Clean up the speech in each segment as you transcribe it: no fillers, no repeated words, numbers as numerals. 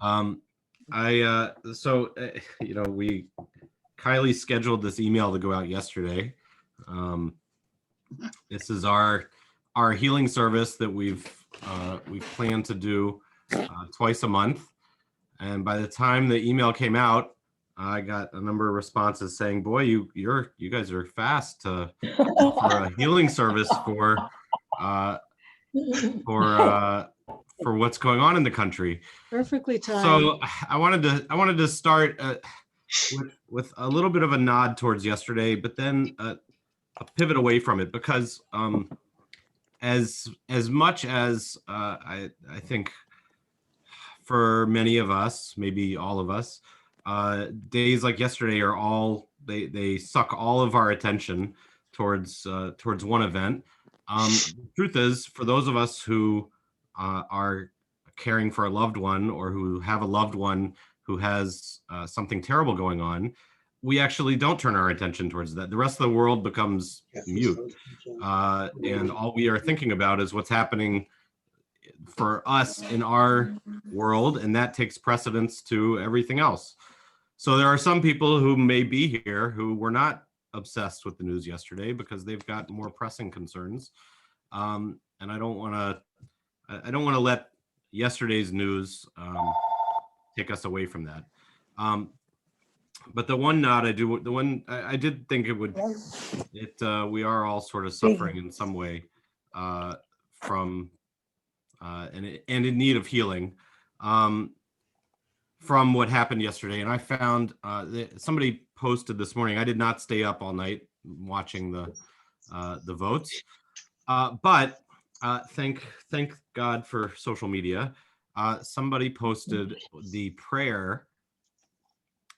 Um, we Kylie scheduled this email to go out yesterday. This is our healing service that we've planned to do twice a month. And by the time the email came out, I got a number of responses saying, "Boy, you guys are fast to offer a healing service for what's going on in the country." Perfectly timed. So I wanted to start with a little bit of a nod towards yesterday, but then a pivot away from it, because as much as I think for many of us, maybe all of us, days like yesterday are they suck all of our attention towards one event. The truth is, for those of us who are caring for a loved one, or who have a loved one who has something terrible going on, we actually don't turn our attention towards that. The rest of the world becomes mute, and all we are thinking about is what's happening for us in our world, and that takes precedence to everything else. So there are some people who may be here who were not obsessed with the news yesterday because they've got more pressing concerns, and I don't want to let yesterday's news take us away from that. But the one nod I did think we are all sort of suffering in some way from and in need of healing from what happened yesterday. And I found somebody posted this morning. I did not stay up all night watching the votes, but thank God for social media. Somebody posted the prayer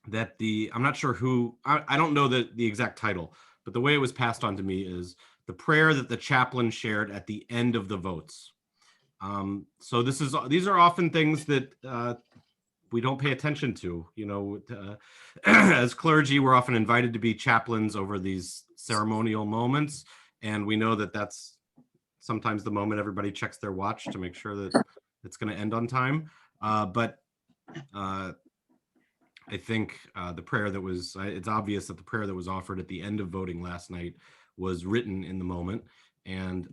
that I'm not sure who, I don't know the exact title, but the way it was passed on to me is the prayer that the chaplain shared at the end of the votes. So these are often things that we don't pay attention to. As clergy, we're often invited to be chaplains over these ceremonial moments, and we know that that's sometimes the moment everybody checks their watch to make sure that it's going to end on time. But I think the prayer that was, it's obvious that the prayer that was offered at the end of voting last night was written in the moment, and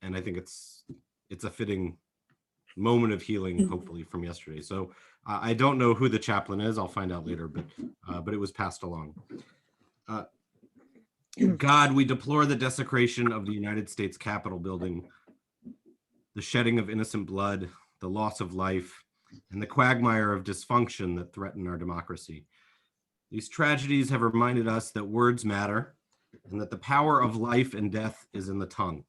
I think it's a fitting moment of healing, hopefully, from yesterday. So I don't know who the chaplain is. I'll find out later, but it was passed along. God, we deplore the desecration of the United States Capitol building, the shedding of innocent blood, the loss of life, and the quagmire of dysfunction that threaten our democracy. These tragedies have reminded us that words matter, and that the power of life and death is in the tongue.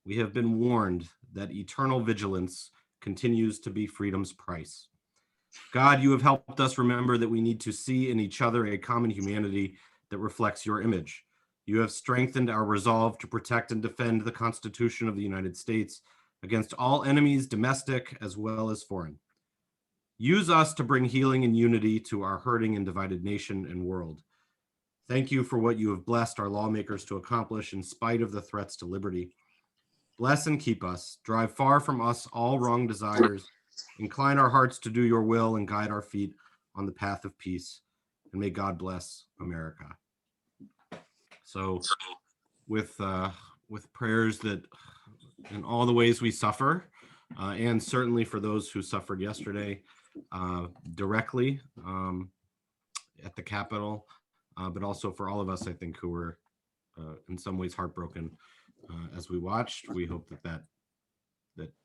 We have been warned that eternal vigilance continues to be freedom's price. God, you have helped us remember that we need to see in each other a common humanity that reflects your image. You have strengthened our resolve to protect and defend the Constitution of the United States against all enemies, domestic as well as foreign. Use us to bring healing and unity to our hurting and divided nation and world. Thank you for what you have blessed our lawmakers to accomplish in spite of the threats to liberty. Bless and keep us, drive far from us all wrong desires, incline our hearts to do your will, and guide our feet on the path of peace. And may God bless America. So with prayers that in all the ways we suffer, and certainly for those who suffered yesterday directly at the Capitol, but also for all of us, I think, who were in some ways heartbroken as we watched. We hope that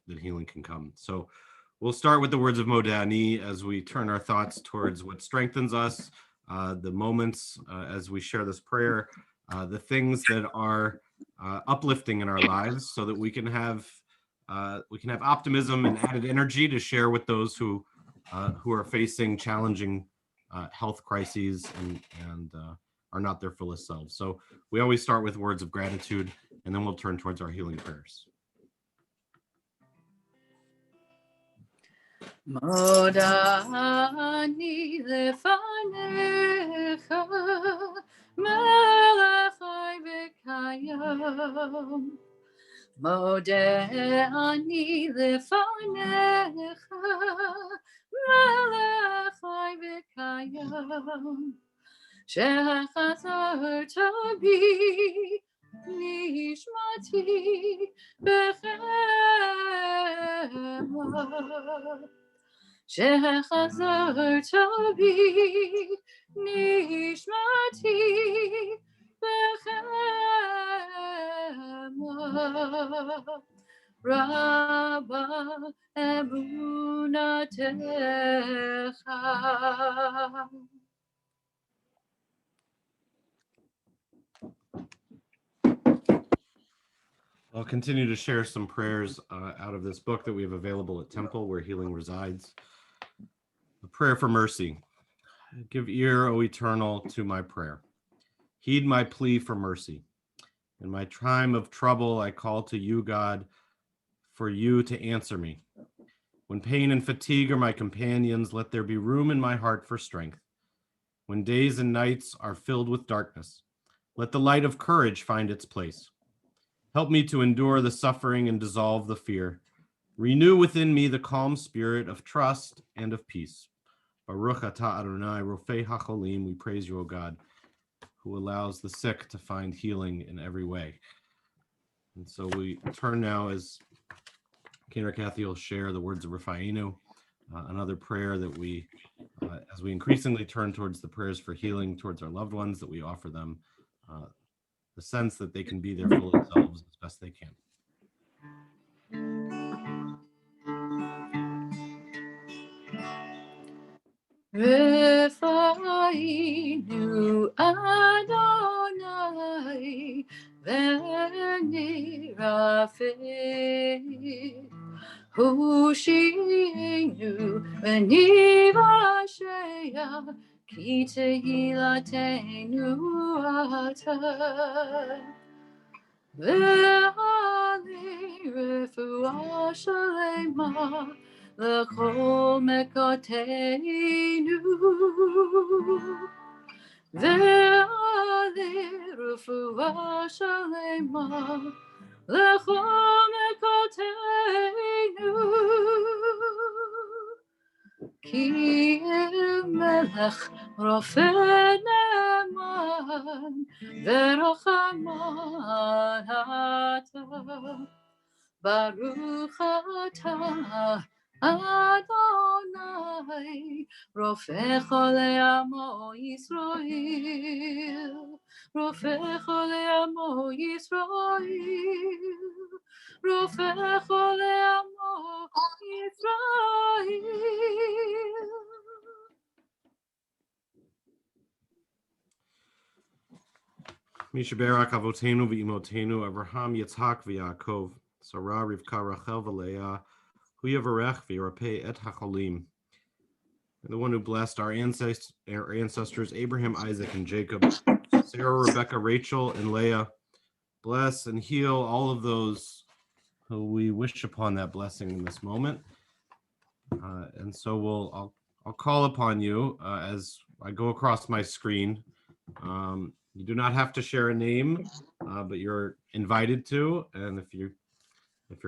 healing can come. So we'll start with the words of Modeh Ani as we turn our thoughts towards what strengthens us, the moments as we share this prayer, the things that are uplifting in our lives, so that we can have optimism and added energy to share with those who are facing challenging health crises and are not their fullest selves. So we always start with words of gratitude, and then we'll turn towards our healing prayers. Modeh Ani lefanecha, melech chai v'kayam. Modeh Ani lefanecha, בחיים, שחזרת בי נשמתי בחמלה, שחזרת בי נשמתי בחמלה, רבה אמונתך. I'll continue to share some prayers out of this book that we have available at Temple, Where Healing Resides. The prayer for mercy. Give ear, O Eternal, to my prayer. Heed my plea for mercy. In my time of trouble, I call to you, God, for you to answer me. When pain and fatigue are my companions, let there be room in my heart for strength. When days and nights are filled with darkness, let the light of courage find its place. Help me to endure the suffering and dissolve the fear. Renew within me the calm spirit of trust and of peace. Baruch atah Adonai, Rofei HaCholim, we praise you, O God, who allows the sick to find healing in every way. And so we turn now, as Kate Kathy will share the words of Rafa'inu, another prayer that we, as we increasingly turn towards the prayers for healing towards our loved ones, that we offer them the sense that they can be their full selves as best they can. Rafa'inu Adonai v'ni Rafi, Hoshi'enu v'ni Vashaya, ki tehilatenu atah. Ve'ali refuah shalema lechol mekotenu. Ve'ali refuah shalema lechol mekotenu. Ki melech rofeh ne'eman ve'rachaman atah. Baruch atah Adonai, rofeh cholei amo Yisrael, rofeh cholei amo Yisrael, rofeh cholei amo Yisrael. Mishaberak Avotenu v'Imotenu Avraham Yitzhak v'Yaakov Sarah Rivka Rachel v'Leah Hu Yavarech v'Yirapeh et HaCholim. The one who blessed our ancestors Abraham, Isaac, and Jacob, Sarah, Rebecca, Rachel, and Leah. Bless and heal all of those who we wish upon that blessing in this moment. And so I'll call upon you as I go across my screen. You do not have to share a name, but you're invited to. And if you're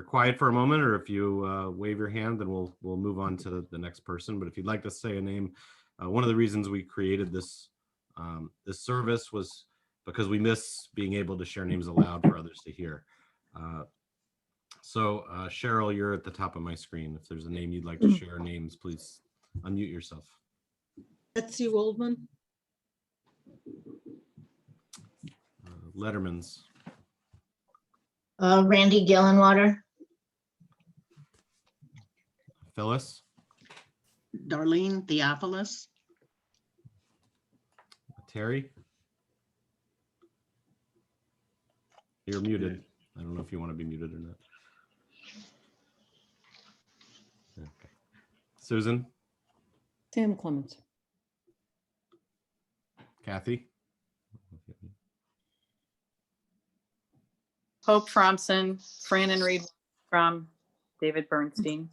quiet for a moment, or if you wave your hand, then we'll move on to the next person. But if you'd like to say a name, one of the reasons we created this this service was because we miss being able to share names aloud for others to hear. So Cheryl, you're at the top of my screen. If there's a name you'd like to share names, please unmute yourself. Betsy Waldman. Letterman's. Randy Gillenwater. Phyllis. Darlene Theophilus. Terry. You're muted. I don't know if you want to be muted or not. Okay. Susan. Sam Clements. Kathy. Hope Fromson, Fran and Reed from David Bernstein.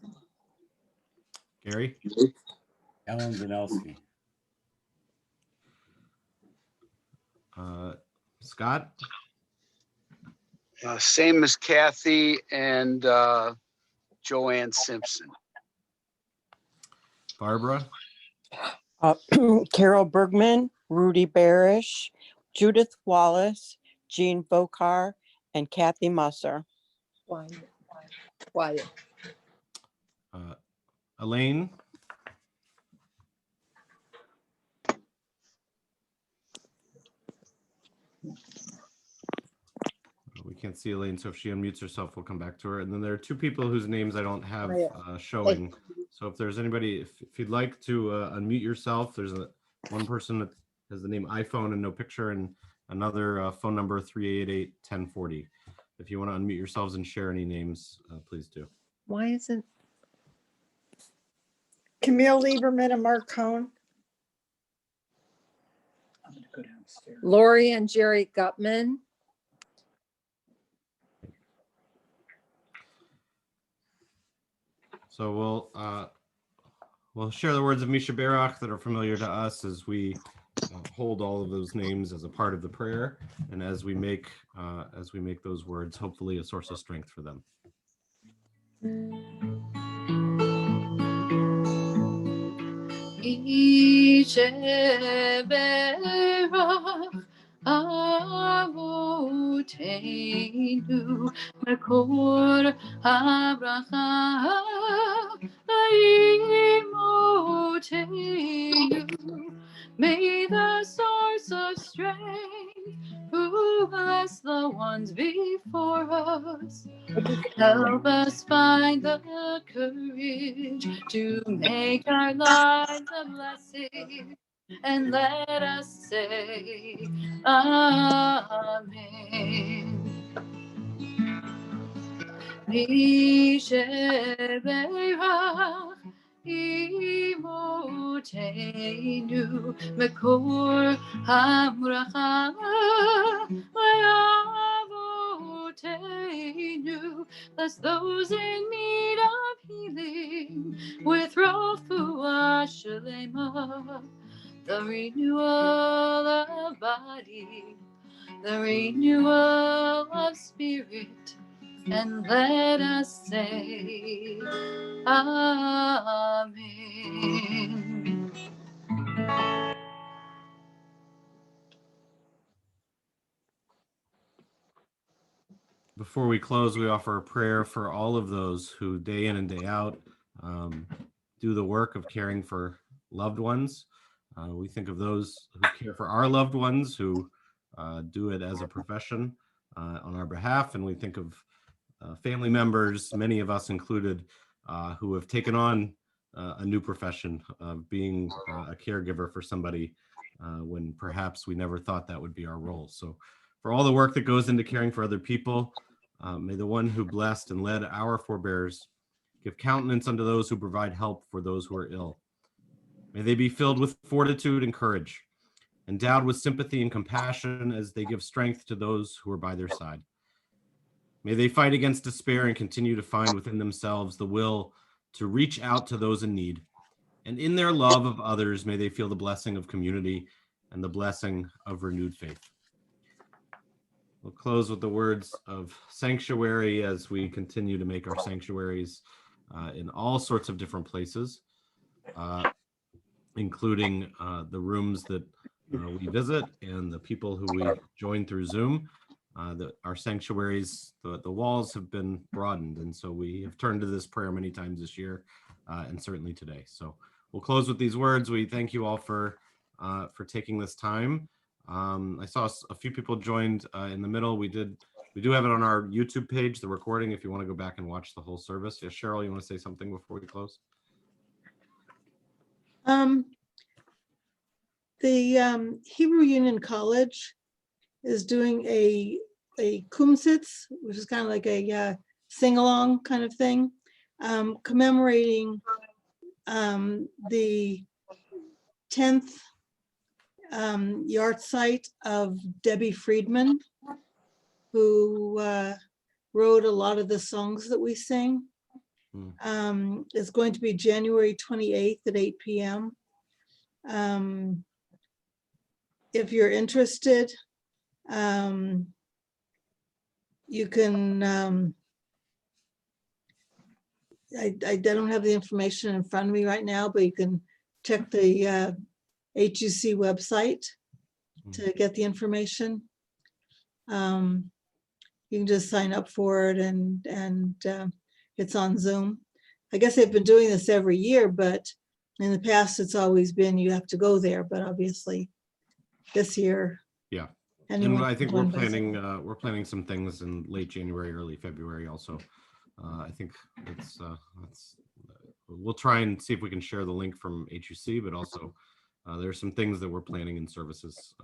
Gary. Ellen Zanelski. Scott. Same as Kathy and Joanne Simpson. Barbara. Carol Bergman, Rudy Barish, Judith Wallace, Jean Vokar, and Kathy Musser. Wyatt. Elaine, we can't see Elaine, so if she unmutes herself, we'll come back to her. And then there are two people whose names I don't have showing. So if there's anybody, if you'd like to unmute yourself, there's one person that has the name iPhone and no picture, and another phone number 388-1040. If you want to unmute yourselves and share any names, please do. Why isn't Camille Lieberman and Mark Cohn. Lori and Jerry Gutman? So we'll share the words of Misha Berach that are familiar to us as we hold all of those names as a part of the prayer, and as we make those words hopefully a source of strength for them. Avotenu Makor Abraham Imotenu. May the source of strength who bless the ones before us help us find the courage to make our lives a blessing, and let us say Amen. Misheberach Imotenu Mekor Hamracha Avotenu. Bless those in need of healing with Refuah Shalema, the renewal of body, the renewal of spirit, and let us say Amen. Before we close, we offer a prayer for all of those who day in and day out do the work of caring for loved ones. We think of those who care for our loved ones, who do it as a profession on our behalf, and we think of family members, many of us included, who have taken on a new profession of being a caregiver for somebody when perhaps we never thought that would be our role. So for all the work that goes into caring for other people, may the one who blessed and led our forebears give countenance unto those who provide help for those who are ill. May they be filled with fortitude and courage, endowed with sympathy and compassion as they give strength to those who are by their side. May they fight against despair and continue to find within themselves the will to reach out to those in need. And in their love of others, may they feel the blessing of community and the blessing of renewed faith. We'll close with the words of sanctuary as we continue to make our sanctuaries in all sorts of different places, including the rooms that we visit and the people who we join through Zoom. Our sanctuaries, the walls have been broadened, and so we have turned to this prayer many times this year, and certainly today. So we'll close with these words. We thank you all for taking this time. I saw a few people joined in the middle. We do have it on our YouTube page, the recording, if you want to go back and watch the whole service. Yeah, Cheryl, you want to say something before we close? The Hebrew Union College is doing a kumsitz, which is kind of like a sing-along kind of thing, commemorating the 10th yard site of Debbie Friedman, who wrote a lot of the songs that we sing. It's going to be January 28th at 8 p.m. If you're interested, you can, I don't have the information in front of me right now, but you can check the HUC website to get the information. You can just sign up for it and it's on Zoom. I guess they've been doing this every year, but in the past, it's always been you have to go there, but obviously this year. Yeah. anyone And I can think join by Zoom. we're planning some things in late January, early February also. I think we'll try and see if we can share the link from HUC, but also there's some things that we're planning in services.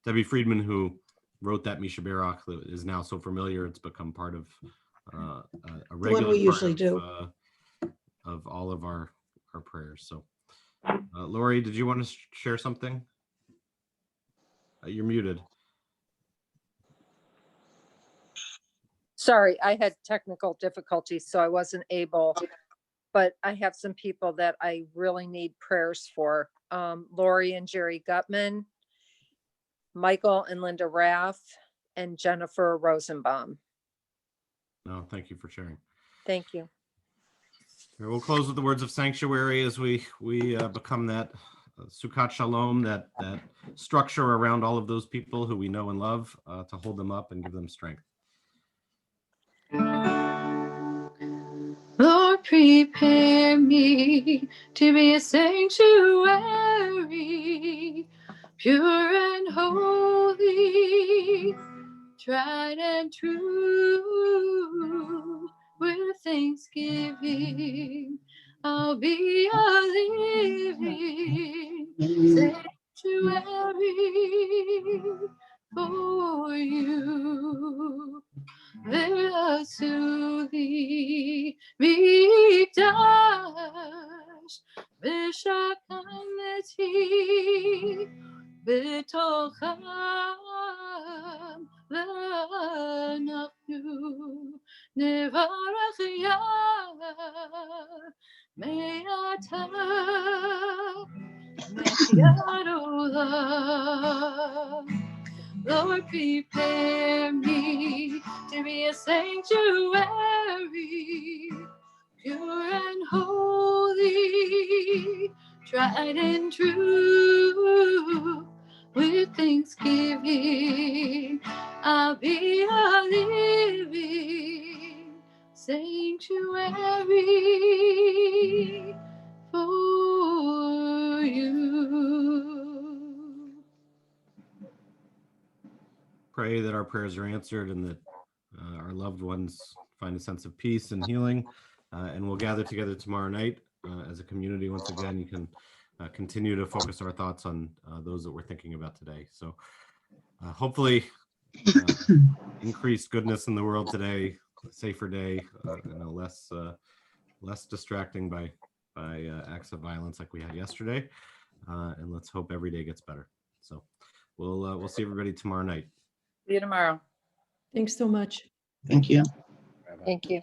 Debbie Friedman, who wrote that Misha Barak, that is now so familiar, it's become part of a regular we part usually of, do. Of all of our prayers. So Lori, did you want to share something? You're muted. Sorry, I had technical difficulties, so I wasn't able, but I have some people that I really need prayers for. Lori and Jerry Gutman, Michael and Linda Raff, and Jennifer Rosenbaum. No, thank you for sharing. Thank you. We'll close with the words of sanctuary as we become that Sukkot Shalom, that structure around all of those people who we know and love, to hold them up and give them strength. Lord, prepare me to be a sanctuary, pure and holy, tried and true. With thanksgiving, I'll be a living sanctuary for you. Ve'asuli mikdash v'shakaneti b'tocham v'anachnu nevarach Yah me'ata me'yad olam. Lord, prepare me to be a sanctuary, pure and holy, tried and true. With thanksgiving, I'll be a living sanctuary for you. Pray that our prayers are answered and that our loved ones find a sense of peace and healing. And we'll gather together tomorrow night as a community. Once again, you can continue to focus our thoughts on those that we're thinking about today. So hopefully increased goodness in the world today, a safer day, less distracting by acts of violence like we had yesterday. And let's hope every day gets better. So we'll see everybody tomorrow night. See you tomorrow. Thanks so much. Thank you. Thank you.